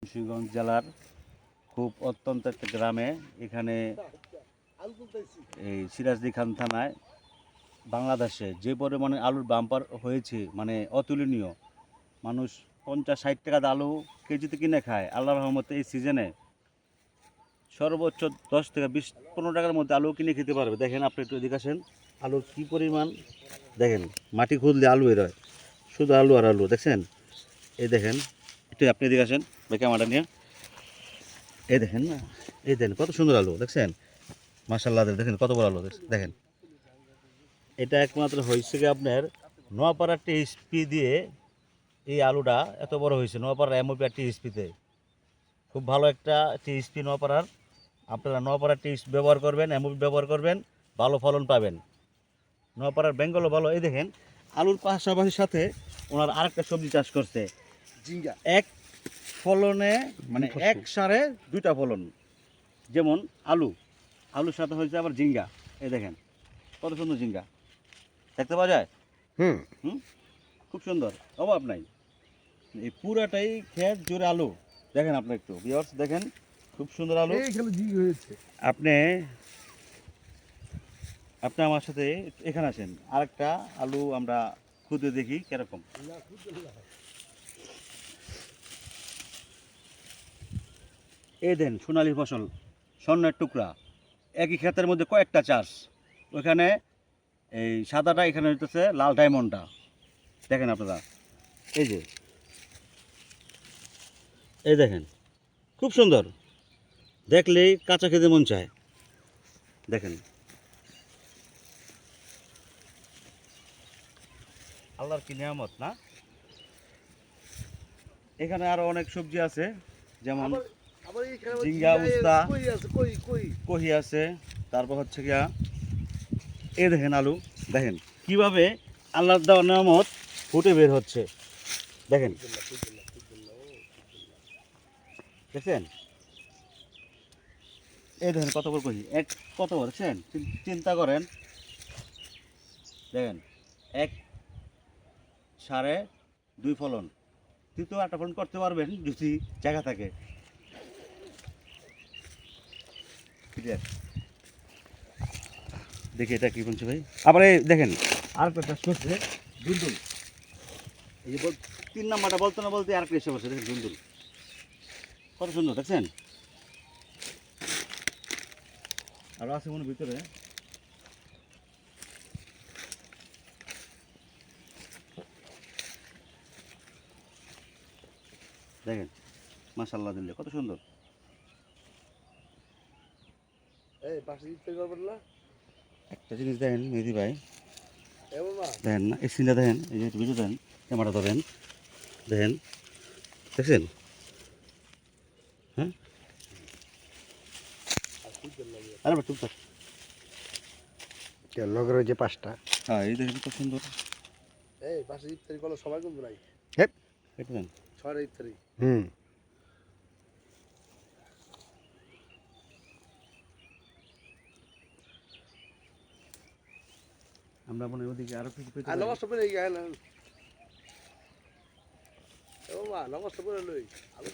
মুন্সিগঞ্জ জেলার খুব অত্যন্ত একটা গ্রামে, এখানে এই সিরাজদি খান থানায় বাংলাদেশে যে পরিমাণে আলুর বাম্পার হয়েছে মানে অতুলনীয়। মানুষ 50-60 টাকা আলু কেজিতে কিনে খায়। আল্লাহর রহমতে এই সিজনে সর্বোচ্চ 10 থেকে 20-15 টাকার মধ্যে আলু কিনে খেতে পারবে। দেখেন, আপনি একটু এদিকে আসেন, আলুর কী পরিমাণ দেখেন। মাটি খুঁজলে আলু বের হয়, শুধু আলু আর আলু। দেখছেন, এই দেখেন, একটু আপনি এদিকে আসেন ভাই, ক্যামেরাটা নিয়ে। এই দেখেন না, এই দেখেন কত সুন্দর আলু, দেখছেন? মাশাআল্লাহ, দেখেন কত বড় আলু দেখেন। এটা একমাত্র হয়েছে কি আপনার নোয়াপাড়ার টিএসপি দিয়ে এই আলুটা এত বড় হয়েছে। নোয়াপাড়ার এমওপি আর টিএসপিতে খুব ভালো একটা টিএসপি নোয়াপাড়ার। আপনারা নোয়াপাড়ার টিএসপি ব্যবহার করবেন, এমওপি ব্যবহার করবেন, ভালো ফলন পাবেন। নোয়াপাড়ার বেঙ্গলও ভালো। এই দেখেন, আলুর পাশাপাশি সাথে ওনার আরেকটা সবজি চাষ করছে, ঝিঙ্গা। এক ফলনে মানে এক সারে দুইটা ফলন, যেমন আলুর সাথে হয়েছে আবার ঝিঙ্গা। এই দেখেন কত সুন্দর ঝিঙ্গা দেখতে পাওয়া যায়। হুম, খুব সুন্দর, অভাব নাই। এই পুরাটাই ক্ষেত জুড়ে আলু। দেখেন আপনি একটু ভিউয়ার্স, দেখেন খুব সুন্দর আলু। আপনি আপনি আমার সাথে এখানে আসেন, আরেকটা আলু আমরা খুদে দেখি কিরকম। এই দেন সোনালী ফসল, স্বর্ণের টুকরা, একই ক্ষেতের মধ্যে কয়েকটা চাষ। ওইখানে এই সাদাটা, এখানে হইতেছে লাল ডায়মন্ডটা। দেখেন আপনারা, এই যে এই দেখেন খুব সুন্দর, দেখলেই কাঁচা খেতে মন চায়। দেখেন, আল্লাহর কি নিয়ামত না। এখানে আরো অনেক সবজি আছে, যেমন ঝিঙ্গা, উস্তা, কহি আছে। তারপর হচ্ছে গিয়া এই দেখেন আলু, দেখেন কিভাবে আল্লাহর দেওয়া নিয়ামত ফুটে বের হচ্ছে। দেখেন, দেখছেন? এই দেখেন কত বড় কহি, কত বড় দেখছেন? চিন্তা করেন, দেখেন এক সারে দুই ফলন, তৃতীয় একটা ফলন করতে পারবেন যদি জায়গা থাকে। দেখি এটা কি বলছে ভাই। আবার এই দেখেন আরেকটা চাষ করছে দুলদুল। এই যে 3 নাম্বারটা বলতে না বলতে আরেকটা এসে বসে, দেখেন দুলদুল কত সুন্দর, দেখছেন? আরো আছে মনে ভিতরে। দেখেন মাশাআল্লাহ, দিলে কত সুন্দর। একটা জিনিস দেখেন মেহেদি ভাই, দেখেন না এই সিনটা, দেখেন এই যে ভিডিও, দেন ক্যামেরা ধরেন, দেখেন দেখছেন? হ্যাঁ, আরে চুপ থাক। লগের যে পাঁচটা, হ্যাঁ, এই দেখেন কত সুন্দর। এই পাশে ইফতারি করলো সবাই কিন্তু নাই। হ্যাঁ, এটা দেন। ছয়টা ইফতারি। আমরা মনে হয় ওদিকে আরো কিছু পেতে আর পারি। নমস্ত করে গেল ও মা, নমস্ত করে লই আমি